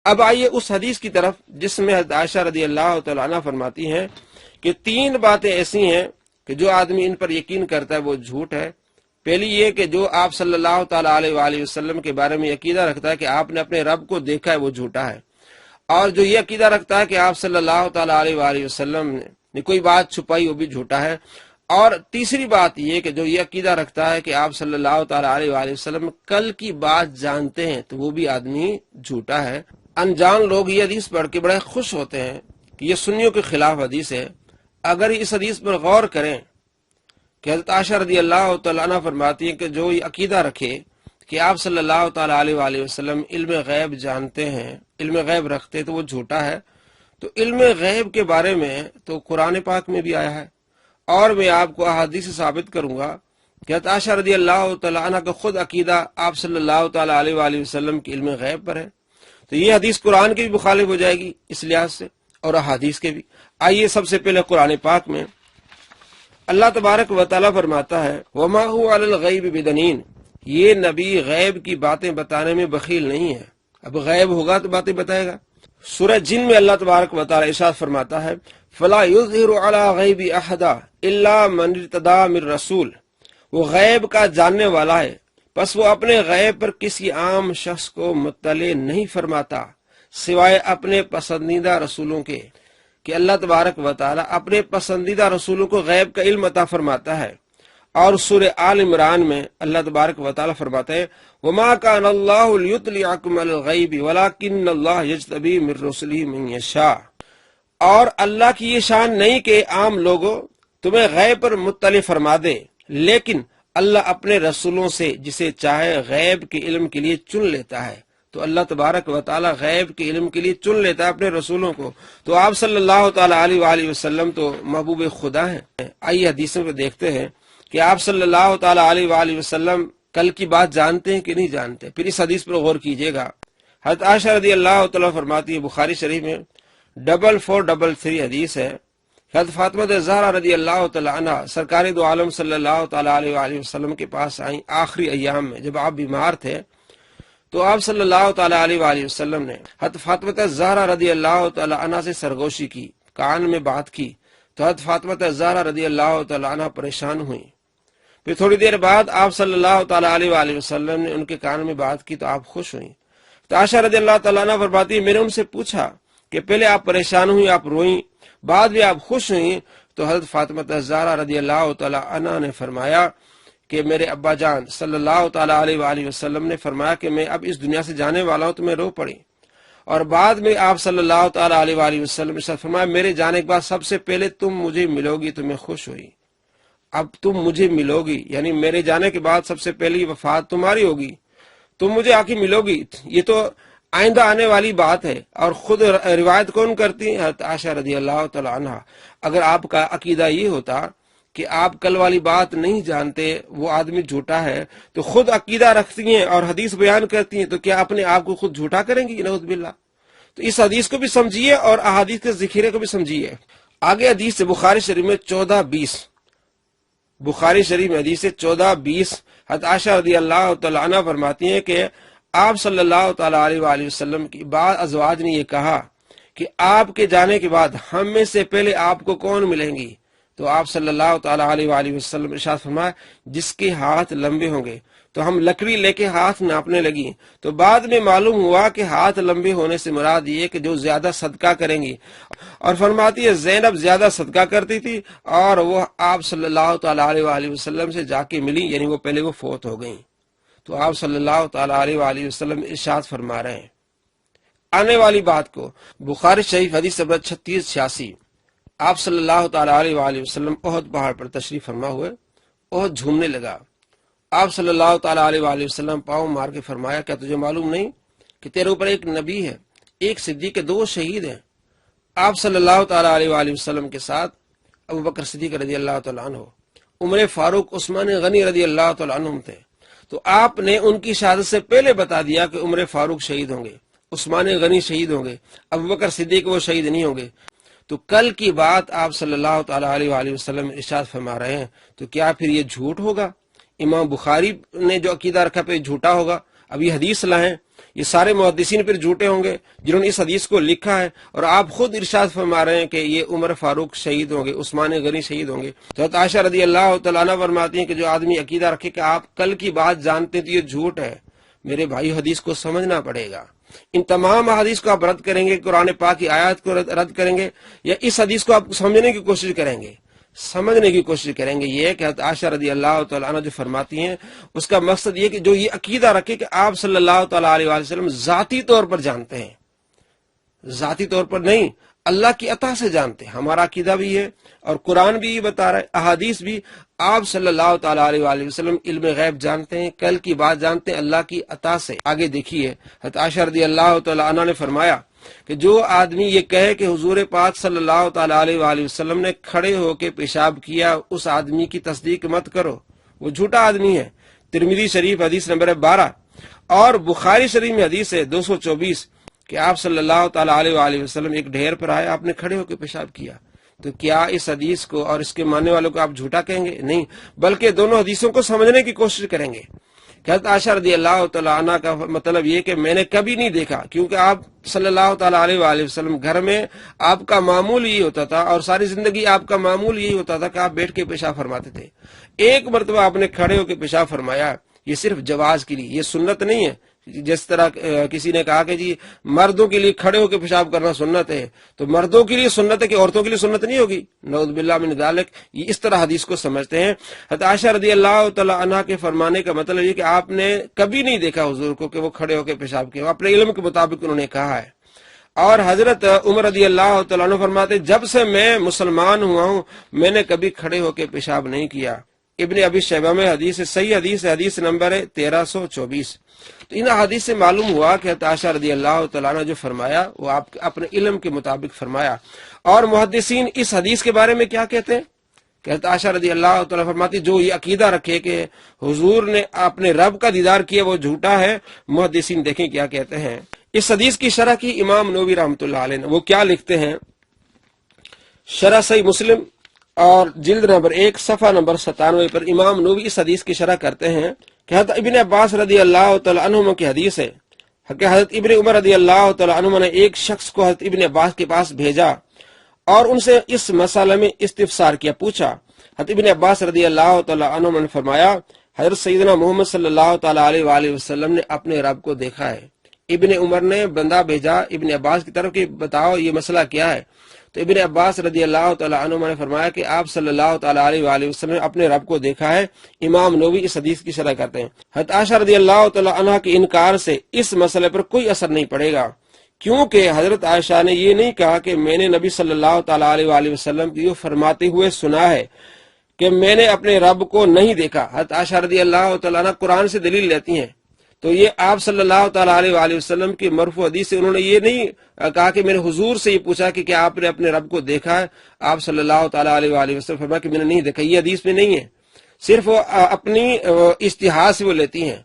اب آئیے اس حدیث کی طرف جس میں حضرت عائشہ رضی اللہ تعالیٰ عنہ فرماتی ہیں کہ 3 باتیں ایسی ہیں کہ جو آدمی ان پر یقین کرتا ہے وہ جھوٹ ہے۔ پہلی یہ کہ جو آپ صلی اللہ تعالیٰ علیہ وآلہ وسلم کے بارے میں عقیدہ رکھتا ہے کہ آپ نے اپنے رب کو دیکھا ہے وہ جھوٹا ہے، اور جو یہ عقیدہ رکھتا ہے کہ آپ صلی اللہ تعالیٰ علیہ وآلہ وسلم نے کوئی بات چھپائی وہ بھی جھوٹا ہے، اور تیسری بات یہ کہ جو یہ عقیدہ رکھتا ہے کہ آپ صلی اللہ تعالیٰ علیہ وآلہ وسلم کل کی بات جانتے ہیں تو وہ بھی آدمی جھوٹا ہے۔ انجان لوگ یہ حدیث پڑھ کے بڑے خوش ہوتے ہیں کہ یہ سنیوں کے خلاف حدیث ہے۔ اگر اس حدیث پر غور کریں کہ حضرت عائشہ رضی اللہ تعالیٰ عنہ فرماتی ہیں کہ جو یہ عقیدہ رکھے کہ آپ صلی اللہ تعالیٰ علیہ وآلہ وسلم علم غیب جانتے ہیں، علم غیب رکھتے تو وہ جھوٹا ہے۔ تو علم غیب کے بارے میں تو قرآن پاک میں بھی آیا ہے، اور میں آپ کو احادیث سے ثابت کروں گا کہ حضرت عائشہ رضی اللہ تعالیٰ عنہ کا خود عقیدہ آپ صلی اللہ تعالیٰ علیہ وآلہ وسلم کے علم غیب پر ہے۔ تو یہ حدیث قرآن کی بھی مخالف ہو جائے گی اس لحاظ سے، اور احادیث کے بھی۔ آئیے سب سے پہلے قرآن پاک میں اللہ تبارک و تعالیٰ فرماتا ہے وَمَا هُوَ عَلَى الْغَيْبِ بِضَنِينٍ، یہ نبی غیب کی باتیں بتانے میں بخیل نہیں ہے، اب غیب ہوگا تو باتیں بتائے گا۔ سورہ جن میں اللہ تبارک و تعالیٰ ارشاد فرماتا ہے فَلَا يُظْهِرُ عَلَى غَيْبِ أَحَدًا إِلَّا مَنِ ارْتَضَىٰ مِن رَّسُولٍ، وہ غیب کا جاننے والا ہے پس وہ اپنے غیب پر کسی عام شخص کو مطلع نہیں فرماتا سوائے اپنے پسندیدہ رسولوں کے، کہ اللہ تبارک و تعالیٰ اپنے پسندیدہ رسولوں کو غیب کا علم عطا فرماتا ہے۔ اور سورہ آل عمران میں اللہ تبارک و تعالیٰ فرماتے ہیں وَمَا كَانَ اللَّهُ لِيُطْلِعَكُمْ عَلَى الْغَيْبِ وَلَكِنَّ اللَّهَ يَجْتَبِي مِن رُّسُلِهِ مَن يَشَاءُ، اور اللہ کی یہ شان نہیں کہ عام لوگوں تمہیں غیب پر مطلع فرما دے، لیکن اللہ اپنے رسولوں سے جسے چاہے غیب کے علم کے لیے چن لیتا ہے۔ تو اللہ تبارک و تعالیٰ غیب کے علم کے لیے چن لیتا ہے اپنے رسولوں کو۔ تو آپ صلی اللہ تعالیٰ علیہ وآلہ وسلم تو محبوب خدا ہیں۔ آئیے حدیثوں کو دیکھتے ہیں کہ آپ صلی اللہ تعالیٰ علیہ وآلہ وسلم کل کی بات جانتے ہیں کہ نہیں جانتے۔ پھر اس حدیث پر غور کیجیے گا۔ حضرت عائشہ رضی اللہ تعالیٰ فرماتی ہے، بخاری شریف میں 4433 حدیث ہے، حضرت فاطمہ زہرا رضی اللہ تعالیٰ عنہ سرکار دو عالم صلی اللہ تعالیٰ علیہ وآلہ وسلم کے پاس آئیں آخری ایام میں جب آپ بیمار تھے، تو آپ صلی اللہ تعالیٰ علیہ وآلہ وسلم نے حضرت فاطمہ زہرا رضی اللہ تعالیٰ عنہ سے سرگوشی کی، کان میں بات کی، تو حضرت فاطمہ زہرا رضی اللہ تعالیٰ عنہ پریشان ہوئی۔ پھر تھوڑی دیر بعد آپ صلی اللہ تعالیٰ علیہ وآلہ وسلم نے ان کے کان میں بات کی تو آپ خوش ہوئیں۔ تو عائشہ رضی اللہ تعالیٰ عنہ فرماتی ہے میں نے ان سے پوچھا کہ پہلے آپ پریشان ہوئی، آپ روئیں، بعد میں آپ خوش ہوئیں، تو حضرت فاطمہ زہرا رضی اللہ تعالیٰ عنہ نے فرمایا کہ میرے ابا جان صلی اللہ تعالیٰ علیہ وآلہ وسلم نے فرمایا کہ میں اب اس دنیا سے جانے والا ہوں، تو میں رو پڑی۔ اور بعد میں آپ صلی اللہ تعالیٰ علیہ وآلہ وسلم نے فرمایا میرے جانے کے بعد سب سے پہلے تم مجھے ملو گی، تو میں خوش ہوئی۔ اب تم مجھے ملو گی یعنی میرے جانے کے بعد سب سے پہلی وفات تمہاری ہوگی، تم مجھے آ کے ملو گی، یہ تو آئندہ آنے والی بات ہے۔ اور خود روایت کون کرتی ہیں؟ حضرت عائشہ رضی اللہ تعالیٰ عنہ۔ اگر آپ کا عقیدہ یہ ہوتا کہ آپ کل والی بات نہیں جانتے، وہ آدمی جھوٹا ہے، تو خود عقیدہ رکھتی ہیں اور حدیث بیان کرتی ہیں، تو کیا اپنے آپ کو خود جھوٹا کریں گی؟ نعوذ باللہ۔ تو اس حدیث کو بھی سمجھیے اور احادیث کے ذخیرے کو بھی سمجھیے۔ آگے حدیث سے بخاری شریف میں 1420، بخاری شریف میں حدیث 1420 حضرت عائشہ رضی اللہ تعالیٰ عنہ فرماتی ہیں کہ آپ صلی اللہ تعالیٰ علیہ وآلہ وسلم کی بعض ازواج نے یہ کہا کہ آپ کے جانے کے بعد ہم میں سے پہلے آپ کو کون ملیں گی؟ تو آپ صلی اللہ تعالیٰ علیہ وآلہ وسلم ارشاد فرمایا جس کے ہاتھ لمبے ہوں گے۔ تو ہم لکڑی لے کے ہاتھ ناپنے لگی، تو بعد میں معلوم ہوا کہ ہاتھ لمبے ہونے سے مراد یہ کہ جو زیادہ صدقہ کریں گی، اور فرماتی ہے زینب زیادہ صدقہ کرتی تھی اور وہ آپ صلی اللہ تعالیٰ علیہ وآلہ وسلم سے جا کے ملی، یعنی وہ پہلے وہ فوت ہو گئیں۔ تو آپ صلی اللہ تعالیٰ علیہ وآلہ وسلم ارشاد فرما رہے ہیں آنے والی بات کو۔ بخاری شریف حدیث نمبر 3686، آپ صلی اللہ تعالیٰ علیہ وآلہ وسلم احد پہاڑ پر تشریف فرما ہوئے، احد جھومنے لگا۔ آپ صلی اللہ تعالیٰ علیہ وآلہ وسلم پاؤں مار کے فرمایا کیا تجھے معلوم نہیں کہ تیرے اوپر ایک نبی ہے، ایک صدیق، 2 شہید ہیں۔ آپ صلی اللہ تعالیٰ علیہ وآلہ وسلم کے ساتھ ابو بکر صدیق رضی اللہ تعالیٰ عنہ، عمر فاروق، عثمان غنی رضی اللہ تعالیٰ عنہ تھے۔ تو آپ نے ان کی شہادت سے پہلے بتا دیا کہ عمر فاروق شہید ہوں گے، عثمان غنی شہید ہوں گے، ابو بکر صدیق وہ شہید نہیں ہوں گے۔ تو کل کی بات آپ صلی اللہ تعالیٰ علیہ وآلہ وسلم ارشاد فرما رہے ہیں، تو کیا پھر یہ جھوٹ ہوگا؟ امام بخاری نے جو عقیدہ رکھا پہ جھوٹا ہوگا؟ اب یہ حدیث لائیں، یہ سارے محدثین پھر جھوٹے ہوں گے جنہوں نے اس حدیث کو لکھا ہے، اور آپ خود ارشاد فرما رہے ہیں کہ یہ عمر فاروق شہید ہوں گے، عثمان غنی شہید ہوں گے۔ تو حضرت عائشہ رضی اللہ تعالیٰ عنہ فرماتی ہیں کہ جو آدمی عقیدہ رکھے کہ آپ کل کی بات جانتے تو یہ جھوٹ ہے، میرے بھائی حدیث کو سمجھنا پڑے گا۔ ان تمام حدیث کو آپ رد کریں گے، قرآن پاک کی آیات کو رد کریں گے، یا اس حدیث کو آپ سمجھنے کی کوشش کریں گے؟ سمجھنے کی کوشش کریں گے۔ یہ کہ حضرت عائشہ رضی اللہ تعالیٰ عنہ جو فرماتی ہیں اس کا مقصد یہ کہ جو یہ عقیدہ رکھے کہ آپ صلی اللہ تعالیٰ علیہ وسلم ذاتی طور پر جانتے ہیں، ذاتی طور پر نہیں، اللہ کی عطا سے جانتے ہیں۔ ہمارا عقیدہ بھی ہے اور قرآن بھی یہ بتا رہا ہے، احادیث بھی، آپ صلی اللہ تعالیٰ علیہ وسلم علم غیب جانتے ہیں، کل کی بات جانتے ہیں اللہ کی عطا سے۔ آگے دیکھیے، حضرت عائشہ رضی اللہ تعالیٰ عنہ نے فرمایا کہ جو آدمی یہ کہے کہ حضور پاک صلی اللہ تعالیٰ علیہ وسلم نے کھڑے ہو کے پیشاب کیا، اس آدمی کی تصدیق مت کرو، وہ جھوٹا آدمی ہے۔ ترمذی شریف حدیث نمبر 12 اور بخاری شریف میں حدیث ہے 224 کہ آپ صلی اللہ تعالیٰ علیہ وسلم ایک ڈھیر پر آئے، آپ نے کھڑے ہو کے پیشاب کیا۔ تو کیا اس حدیث کو اور اس کے ماننے والوں کو آپ جھوٹا کہیں گے؟ نہیں، بلکہ دونوں حدیثوں کو سمجھنے کی کوشش کریں گے۔ حضرت عائشہ رضی اللہ تعالیٰ عنہ کا مطلب یہ کہ میں نے کبھی نہیں دیکھا، کیونکہ آپ صلی اللہ تعالیٰ علیہ وسلم گھر میں آپ کا معمول یہی ہوتا تھا، اور ساری زندگی آپ کا معمول یہی ہوتا تھا کہ آپ بیٹھ کے پیشاب فرماتے تھے۔ ایک مرتبہ آپ نے کھڑے ہو کے پیشاب فرمایا، یہ صرف جواز کے لیے، یہ سنت نہیں ہے۔ جس طرح کسی نے کہا کہ جی مردوں کے لیے کھڑے ہو کے پیشاب کرنا سنت ہے، تو مردوں کے لیے سنت ہے کہ عورتوں کے لیے سنت نہیں ہوگی؟ نعوذ باللہ من ذالک۔ یہ اس طرح حدیث کو سمجھتے ہیں۔ حضرت عائشہ رضی اللہ تعالیٰ عنہ کے فرمانے کا مطلب یہ کہ آپ نے کبھی نہیں دیکھا حضور کو کہ وہ کھڑے ہو کے پیشاب کیا، اپنے علم کے مطابق انہوں نے کہا ہے۔ اور حضرت عمر رضی اللہ تعالیٰ عنہ فرماتے جب سے میں مسلمان ہوا ہوں میں نے کبھی کھڑے ہو کے پیشاب نہیں کیا۔ ابن ابی شیبہ میں حدیث صحیح حدیث ہے، حدیث نمبر 1324۔ تو ان حدیث سے معلوم ہوا کہ حضرت عائشہ رضی اللہ تعالیٰ عنہ جو فرمایا وہ آپ اپنے علم کے مطابق فرمایا۔ اور محدثین اس حدیث کے بارے میں کیا کہتے ہیں کہ حضرت عائشہ رضی اللہ تعالیٰ فرماتی جو یہ عقیدہ رکھے کہ حضور نے اپنے رب کا دیدار کیا وہ جھوٹا ہے۔ محدثین دیکھیں کیا کہتے ہیں۔ اس حدیث کی شرح کی امام نووی رحمۃ اللہ علیہ نے، وہ کیا لکھتے ہیں؟ شرح صحیح مسلم اور جلد نمبر 1 صفحہ نمبر 97 پر امام نووی اس حدیث کی شرح کرتے ہیں کہ حضرت ابن عباس رضی اللہ تعالیٰ عنہما کی حدیث ہے کہ حضرت ابن عمر رضی اللہ تعالیٰ عنہما نے ایک شخص کو حضرت ابن عباس کے پاس بھیجا اور ان سے اس مسئلے میں استفسار کیا، پوچھا۔ حضرت ابن عباس رضی اللہ تعالیٰ عنہما نے فرمایا حضرت سیدنا محمد صلی اللہ تعالیٰ علیہ وسلم نے اپنے رب کو دیکھا ہے۔ ابن عمر نے بندہ بھیجا ابن عباس کی طرف کہ بتاؤ یہ مسئلہ کیا ہے۔ تو ابن عباس رضی اللہ تعالیٰ عنہ نے فرمایا کہ آپ صلی اللہ تعالیٰ علیہ وسلم نے اپنے رب کو دیکھا ہے۔ امام نووی اس حدیث کی شرح کرتے ہیں حضرت عائشہ رضی اللہ تعالیٰ عنہ کے انکار سے اس مسئلے پر کوئی اثر نہیں پڑے گا، کیونکہ حضرت عائشہ نے یہ نہیں کہا کہ میں نے نبی صلی اللہ تعالیٰ علیہ وسلم کی فرماتے ہوئے سنا ہے کہ میں نے اپنے رب کو نہیں دیکھا۔ حضرت عائشہ رضی اللہ تعالیٰ عنہ قرآن سے دلیل لیتی ہیں، تو یہ آپ صلی اللہ تعالیٰ علیہ وسلم کی مرفوع حدیث سے انہوں نے یہ نہیں کہا کہ میں نے حضور سے یہ پوچھا کہ کیا آپ نے اپنے رب کو دیکھا ہے، آپ صلی اللہ تعالیٰ علیہ وسلم فرمایا کہ میں نے نہیں دیکھا، یہ حدیث میں نہیں ہے۔ صرف وہ اپنی اجتہاد سے وہ لیتی ہیں،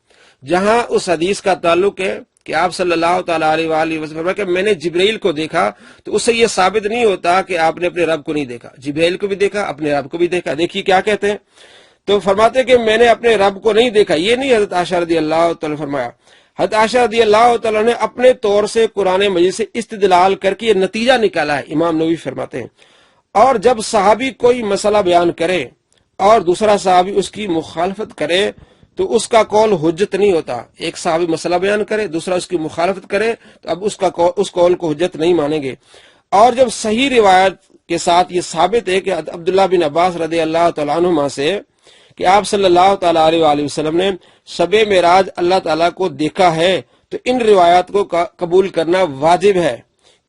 جہاں اس حدیث کا تعلق ہے کہ آپ صلی اللہ تعالیٰ علیہ وسلم فرمایا کہ میں نے جبرائیل کو دیکھا، تو اس سے یہ ثابت نہیں ہوتا کہ آپ نے اپنے رب کو نہیں دیکھا، جبرائیل کو بھی دیکھا، اپنے رب کو بھی دیکھا۔ دیکھیے کیا کہتے ہیں، تو فرماتے کہ میں نے اپنے رب کو نہیں دیکھا، یہ نہیں حضرت عائشہ رضی اللہ تعالیٰ فرمایا۔ حضرت عائشہ رضی اللہ تعالیٰ نے اپنے طور سے قرآن مجید سے استدلال کر کے یہ نتیجہ نکالا ہے۔ امام نووی فرماتے ہیں اور جب صحابی کوئی مسئلہ بیان کرے اور دوسرا صحابی اس کی مخالفت کرے تو اس کا قول حجت نہیں ہوتا۔ ایک صحابی مسئلہ بیان کرے، دوسرا اس کی مخالفت کرے تو اب اس قول کو حجت نہیں مانیں گے۔ اور جب صحیح روایت کے ساتھ یہ ثابت ہے کہ عبداللہ بن عباس رضی اللہ تعالیٰ عنہما سے کہ آپ صلی اللہ تعالیٰ علیہ وسلم نے شب معراج اللہ تعالیٰ کو دیکھا ہے، تو ان روایات کو قبول کرنا واجب ہے،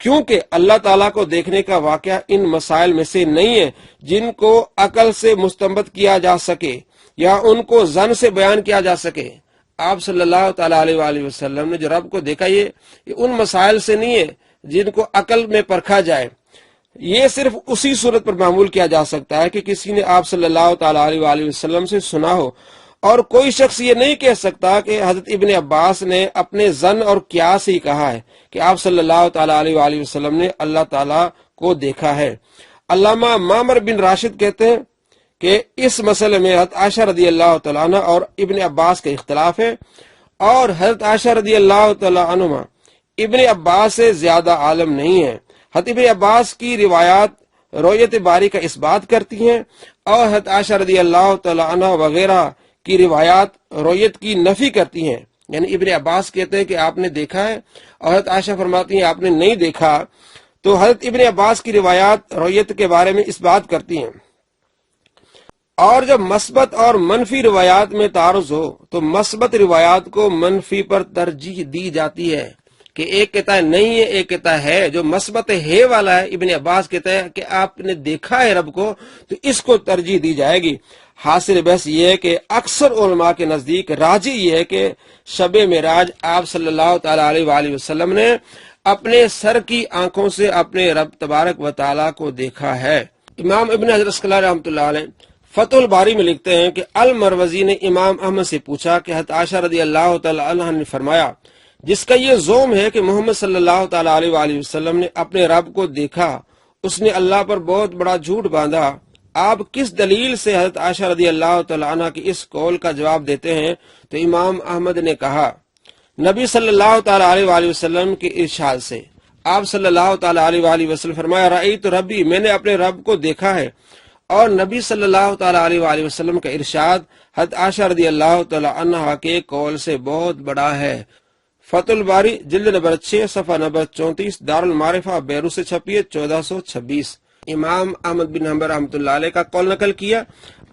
کیونکہ اللہ تعالیٰ کو دیکھنے کا واقعہ ان مسائل میں سے نہیں ہے جن کو عقل سے مستنبط کیا جا سکے یا ان کو ظن سے بیان کیا جا سکے۔ آپ صلی اللہ تعالیٰ علیہ وسلم نے جو رب کو دیکھا یہ ان مسائل سے نہیں ہے جن کو عقل میں پرکھا جائے۔ یہ صرف اسی صورت پر معمول کیا جا سکتا ہے کہ کسی نے آپ صلی اللہ تعالیٰ علیہ وسلم سے سنا ہو، اور کوئی شخص یہ نہیں کہہ سکتا کہ حضرت ابن عباس نے اپنے ظن اور قیاس ہی کہا ہے کہ آپ صلی اللہ تعالیٰ علیہ وسلم نے اللہ تعالیٰ کو دیکھا ہے۔ علامہ معمر بن راشد کہتے ہیں کہ اس مسئلے میں حضرت عائشہ رضی اللہ تعالیٰ عنہ اور ابن عباس کا اختلاف ہے، اور حضرت عائشہ رضی اللہ تعالی عنہما ابن عباس سے زیادہ عالم نہیں ہیں۔ حضرت ابن عباس کی روایات رؤیت باری کا اس بات کرتی ہیں، اور حضرت عائشہ رضی اللہ تعالی عنہ وغیرہ کی روایات رؤیت کی نفی کرتی ہیں۔ یعنی ابن عباس کہتے ہیں کہ آپ نے دیکھا ہے، اور حضرت عائشہ فرماتی ہیں آپ نے نہیں دیکھا، تو حضرت ابن عباس کی روایات رؤیت کے بارے میں اس بات کرتی ہیں۔ اور جب مثبت اور منفی روایات میں تعارض ہو تو مثبت روایات کو منفی پر ترجیح دی جاتی ہے، کہ ایک کہتا ہے نہیں ہے، ایک کہتا ہے۔ جو مثبت ہے والا ہے، ابن عباس کہتا ہے کہ آپ نے دیکھا ہے رب کو، تو اس کو ترجیح دی جائے گی۔ حاصل بحث یہ ہے کہ اکثر علماء کے نزدیک راجح یہ ہے کہ شب معراج آپ صلی اللہ تعالی علیہ وآلہ وسلم نے اپنے سر کی آنکھوں سے اپنے رب تبارک و تعالیٰ کو دیکھا ہے۔ امام ابن حجر اسقلانی رحمۃ اللہ علیہ فتح الباری میں لکھتے ہیں کہ المروزی نے امام احمد سے پوچھا کہ حضرت عائشہ رضی اللہ تعالی عنہ نے فرمایا، جس کا یہ زوم ہے کہ محمد صلی اللہ تعالی علیہ وآلہ وسلم نے اپنے رب کو دیکھا، اس نے اللہ پر بہت بڑا جھوٹ باندھا، آپ کس دلیل سے حضرت عائشہ رضی اللہ تعالی عنہ کی اس قول کا جواب دیتے ہیں؟ تو امام احمد نے کہا، نبی صلی اللہ تعالی علیہ وآلہ وسلم کے ارشاد سے۔ آپ صلی اللہ تعالی علیہ وآلہ وسلم فرمایا، رأیت ربی، میں نے اپنے رب کو دیکھا ہے۔ اور نبی صلی اللہ تعالی علیہ وآلہ وسلم کا ارشاد حضرت عائشہ رضی اللہ تعالی عنہ کے قول سے بہت بڑا ہے۔ فتح الباری جلد نمبر 6 صفحہ نمبر 34 دارالمعارفہ بیروت سے چھپی ہے 1426۔ امام احمد بن حنبل رحمۃ اللہ علیہ کا قول نقل کیا،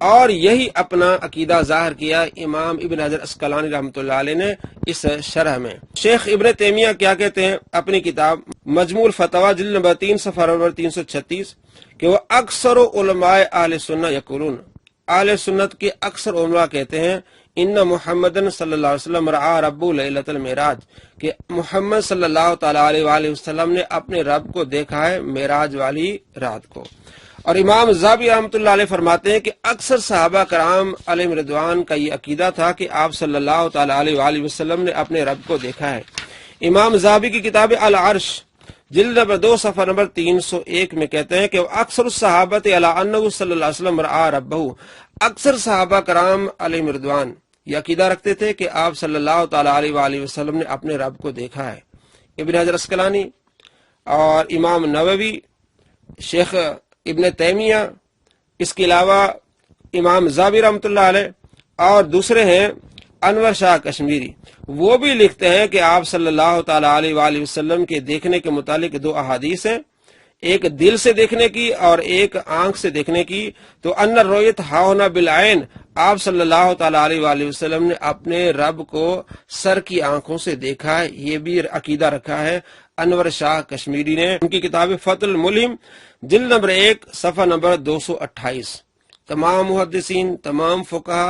اور یہی اپنا عقیدہ ظاہر کیا امام ابن حجر اسقلانی رحمۃ اللہ علیہ نے اس شرح میں۔ شیخ ابن تیمیہ کیا کہتے ہیں اپنی کتاب مجموع الفتاوی جلد نمبر 3 صفحہ نمبر 336 کہ وہ اکثر علماء اہل سنت یقولون، اہل سنت کے اکثر علماء کہتے ہیں، ان محمد صلی اللہ علیہ وسلم رعا رب لیلۃ المعراج، کہ محمد صلی اللہ تعالی علیہ وآلہ وسلم نے اپنے رب کو دیکھا ہے معراج والی رات کو۔ اور امام ذہبی رحمۃ اللہ علیہ فرماتے ہیں کہ اکثر صحابہ کرام علیہم رضوان کا یہ عقیدہ تھا کہ آپ صلی اللہ تعالی علیہ وآلہ وسلم نے اپنے رب کو دیکھا ہے۔ امام ذہبی کی کتاب العرش جلد نمبر 2 صفحہ نمبر 301 میں کہتے ہیں کہ اکثر الصحابۃ علی انہ صلی اللہ علیہ وسلم رعا ربہ، اکثر صحابہ کرام علیہم رضوان یہ عقیدہ رکھتے تھے کہ آپ صلی اللہ تعالی علیہ وآلہ وسلم نے اپنے رب کو دیکھا ہے۔ ابن حجر اسقلانی اور امام نووی، شیخ ابن تیمیہ، اس کے علاوہ امام ذہبی رحمۃ اللہ علیہ اور دوسرے ہیں انور شاہ کشمیری، وہ بھی لکھتے ہیں کہ آپ صلی اللہ تعالی علیہ وآلہ وسلم کے دیکھنے کے متعلق 2 احادیث ہیں، ایک دل سے دیکھنے کی اور ایک آنکھ سے دیکھنے کی۔ تو ان الرؤیت ہاہنا بالعین، آپ صلی اللہ تعالی علیہ وآلہ وسلم نے اپنے رب کو سر کی آنکھوں سے دیکھا ہے، یہ بھی عقیدہ رکھا ہے انور شاہ کشمیری نے۔ ان کی کتاب فتح الملہم جلد نمبر 1 صفحہ نمبر 228۔ تمام محدثین، تمام فقہا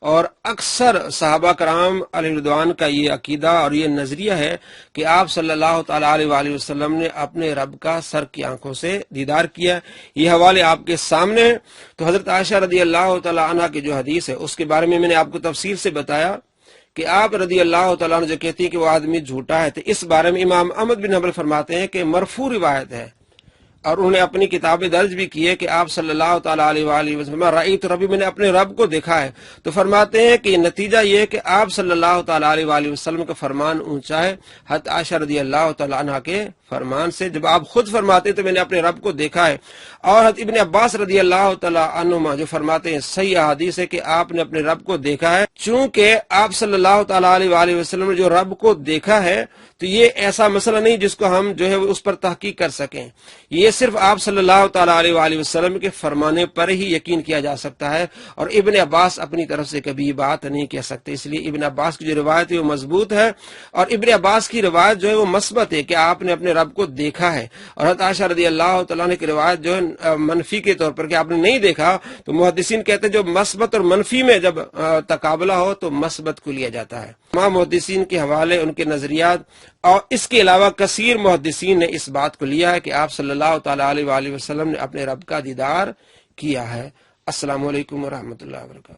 اور اکثر صحابہ کرام علیہ رضوان کا یہ عقیدہ اور یہ نظریہ ہے کہ آپ صلی اللہ تعالی علیہ وآلہ وسلم نے اپنے رب کا سر کی آنکھوں سے دیدار کیا۔ یہ حوالے آپ کے سامنے ہیں۔ تو حضرت عائشہ رضی اللہ تعالی عنہ کی جو حدیث ہے اس کے بارے میں نے آپ کو تفصیل سے بتایا کہ آپ رضی اللہ تعالیٰ عنہ جو کہتی ہیں کہ وہ آدمی جھوٹا ہے، تو اس بارے میں امام احمد بن حنبل فرماتے ہیں کہ مرفوع روایت ہے، اور انہوں نے اپنی کتابیں درج بھی کی ہے کہ آپ صلی اللہ تعالی علیہ وآلہ وسلم رأیت ربی، میں نے اپنے رب کو دیکھا ہے۔ تو فرماتے ہیں کہ نتیجہ یہ ہے کہ آپ صلی اللہ تعالی علیہ وآلہ وسلم کا فرمان اونچا ہے حضرت عائشہ رضی اللہ تعالی عنہ کے فرمان سے، جب آپ خود فرماتے تو میں نے اپنے رب کو دیکھا ہے۔ اور حضرت ابن عباس رضی اللہ تعالی عنہما جو فرماتے ہیں صحیح احادیث ہے کہ آپ نے اپنے رب کو دیکھا ہے، چونکہ آپ صلی اللہ تعالی علیہ وآلہ وسلم نے جو رب کو دیکھا ہے تو یہ ایسا مسئلہ نہیں جس کو ہم جو ہے اس پر تحقیق کر سکیں، یہ صرف آپ صلی اللہ تعالی علیہ وآلہ وسلم کے فرمانے پر ہی یقین کیا جا سکتا ہے، اور ابن عباس اپنی طرف سے کبھی بات نہیں کہہ سکتے۔ اس لیے ابن عباس کی جو روایت ہے وہ مضبوط ہے، اور ابن عباس کی روایت جو ہے وہ مثبت ہے کہ آپ نے اپنے رب کو دیکھا ہے۔ اور حضرت عائشہ رضی اللہ تعالیٰ عنہ کی روایت جو ہے منفی کے طور پر کہ آپ نے نہیں دیکھا، تو محدثین کہتے ہیں جو مثبت اور منفی میں جب تقابلہ ہو تو مثبت کو لیا جاتا ہے۔ تمام محدثین کے حوالے، ان کے نظریات، اور اس کے علاوہ کثیر محدثین نے اس بات کو لیا ہے کہ آپ صلی اللہ تعالی علیہ وآلہ وسلم نے اپنے رب کا دیدار کیا ہے۔ السلام علیکم ورحمۃ اللہ وبرکاتہ۔